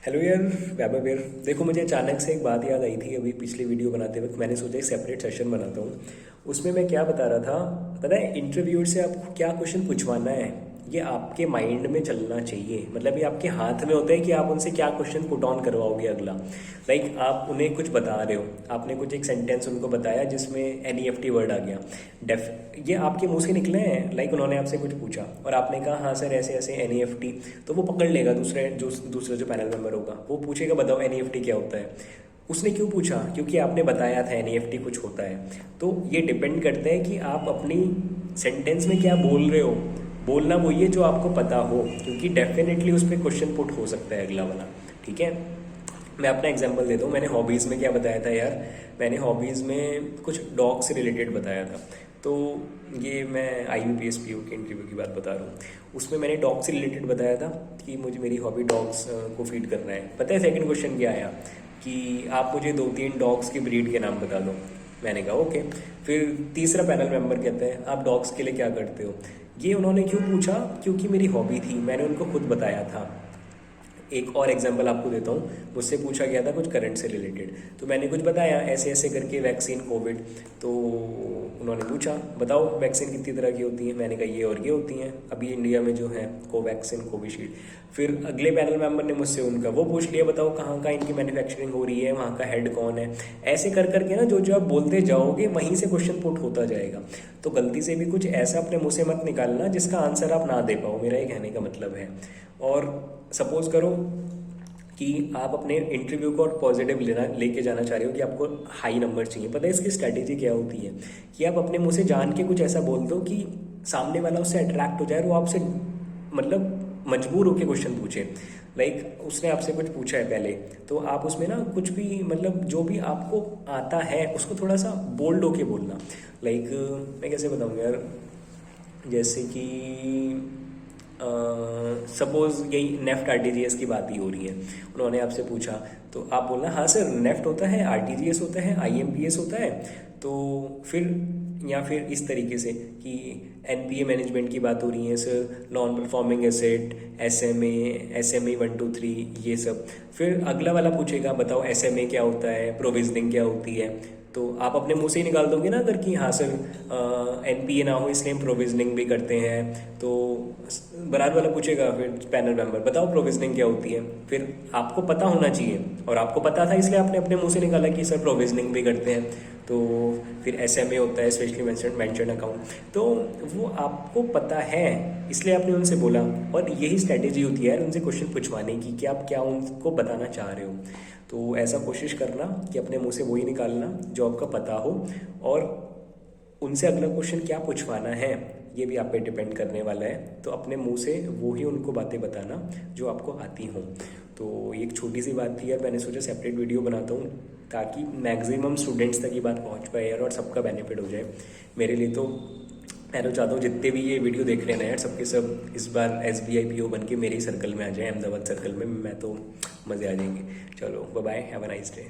Hello यार, वैभव यार। देखो, मुझे अचानक से एक बात याद आई थी अभी पिछली वीडियो बनाते वक्त। मैंने सोचा एक सेपरेट सेशन बनाता हूँ। उसमें मैं क्या बता रहा था, पता है इंटरव्यूअर से आपको क्या क्वेश्चन पूछवाना है, ये आपके माइंड में चलना चाहिए। मतलब ये आपके हाथ में होता है कि आप उनसे क्या क्वेश्चन पुट ऑन करवाओगे अगला। लाइक आप उन्हें कुछ बता रहे हो, आपने कुछ एक सेंटेंस उनको बताया जिसमें NEFT वर्ड आ गया। डेफ ये आपके मुंह से निकले हैं। लाइक उन्होंने आपसे कुछ पूछा और आपने कहा हाँ सर ऐसे ऐसे NEFT। तो वो पकड़ लेगा, दूसरा जो पैनल मेंबर होगा वो पूछेगा बताओ NEFT क्या होता है। उसने क्यों पूछा? क्योंकि आपने बताया था NEFT कुछ होता है। तो ये डिपेंड करता है कि आप अपनी सेंटेंस में क्या बोल रहे हो। बोलना वही है जो आपको पता हो, क्योंकि डेफिनेटली उस पर क्वेश्चन पुट हो सकता है अगला वाला। ठीक है, मैं अपना एग्जांपल देता हूँ। मैंने हॉबीज़ में क्या बताया था यार, मैंने हॉबीज़ में कुछ डॉग से रिलेटेड बताया था। तो ये मैं IBPS PO के इंटरव्यू की बात बता रहा हूँ। उसमें मैंने डॉग से रिलेटेड बताया था कि मुझे मेरी हॉबी डॉग्स को फीड करना है। पता है सेकंड क्वेश्चन क्या आया कि आप मुझे 2-3 डॉग्स की ब्रीड के नाम बता दो। मैंने कहा ओके। फिर तीसरा पैनल मेंबर कहता है आप डॉग्स के लिए क्या करते हो। ये उन्होंने क्यों पूछा? क्योंकि मेरी हॉबी थी, मैंने उनको खुद बताया था। एक और एग्जांपल आपको देता हूँ। मुझसे पूछा गया था कुछ करंट से रिलेटेड, तो मैंने कुछ बताया ऐसे ऐसे करके वैक्सीन कोविड। तो उन्होंने पूछा बताओ वैक्सीन कितनी तरह की होती है। मैंने कहा ये और ये होती हैं अभी इंडिया में जो है, कोवैक्सीन कोविशील्ड। फिर अगले पैनल मेंबर ने मुझसे उनका वो पूछ लिया बताओ कहाँ कहाँ इनकी मैन्युफैक्चरिंग हो रही है, वहाँ का हेड कौन है। ऐसे कर करके ना जो जो आप बोलते जाओगे वहीं से क्वेश्चन पुट होता जाएगा। तो गलती से भी कुछ ऐसा अपने मुंह से मत निकालना जिसका आंसर आप ना दे पाओ, मेरा ये कहने का मतलब है। और सपोज करो कि आप अपने इंटरव्यू को और पॉजिटिव लेके जाना चाह रहे हो कि आपको हाई नंबर चाहिए। पता है इसकी स्ट्रैटेजी क्या होती है कि आप अपने मुंह से जान के कुछ ऐसा बोल दो कि सामने वाला उससे अट्रैक्ट हो जाए और वो आपसे मतलब मजबूर होकर क्वेश्चन पूछे। लाइक उसने आपसे कुछ पूछा है पहले, तो आप उसमें ना कुछ भी मतलब जो भी आपको आता है उसको थोड़ा सा बोल्ड होके बोलना। लाइक मैं कैसे बताऊँ यार, जैसे कि सपोज यही नेफ्ट RTGS की बात ही हो रही है। उन्होंने आपसे पूछा तो आप बोलना हाँ सर नेफ्ट होता है, RTGS होता है, IMPS होता है। तो फिर या फिर इस तरीके से कि NPA मैनेजमेंट की बात हो रही है sir, non performing asset, SMA 1 2 3 ये सब। फिर अगला वाला पूछेगा बताओ SMA क्या होता है, प्रोविजनिंग क्या होती है। तो आप अपने मुंह से ही निकाल दोगे ना अगर कि हाँ सर NPA ना हो इसलिए हम प्रोविजनिंग भी करते हैं। तो बराबर वाला पूछेगा फिर पैनल मेंबर बताओ प्रोविजनिंग क्या होती है। फिर आपको पता होना चाहिए और आपको पता था इसलिए आपने अपने मुंह से निकाला कि सर प्रोविजनिंग भी करते हैं। तो फिर SMA होता है स्पेशली मेंशन्ड अकाउंट। तो वो आपको पता है इसलिए आपने उनसे बोला। और यही स्ट्रैटेजी होती है यार उनसे क्वेश्चन पूछवाने की कि आप क्या उनको बताना चाह रहे हो। तो ऐसा कोशिश करना कि अपने मुंह से वही निकालना जो आपका पता हो, और उनसे अगला क्वेश्चन क्या पूछवाना है ये भी आप पे डिपेंड करने वाला है। तो अपने मुंह से वो ही उनको बातें बताना जो आपको आती हों। तो ये एक छोटी सी बात थी यार, मैंने सोचा सेपरेट वीडियो बनाता हूँ ताकि मैक्सिमम स्टूडेंट्स तक ये बात पहुँच पाए यार और सबका बेनिफिट हो जाए। मेरे लिए तो मैं तो चाहता हूँ जितने भी ये वीडियो देख रहे हैं ना यार, सबके सब इस बार SBI PO बन के मेरे ही सर्कल में आ जाए, अहमदाबाद सर्कल में। मैं तो मज़े आ जाएंगे। चलो bye bye, have a nice day.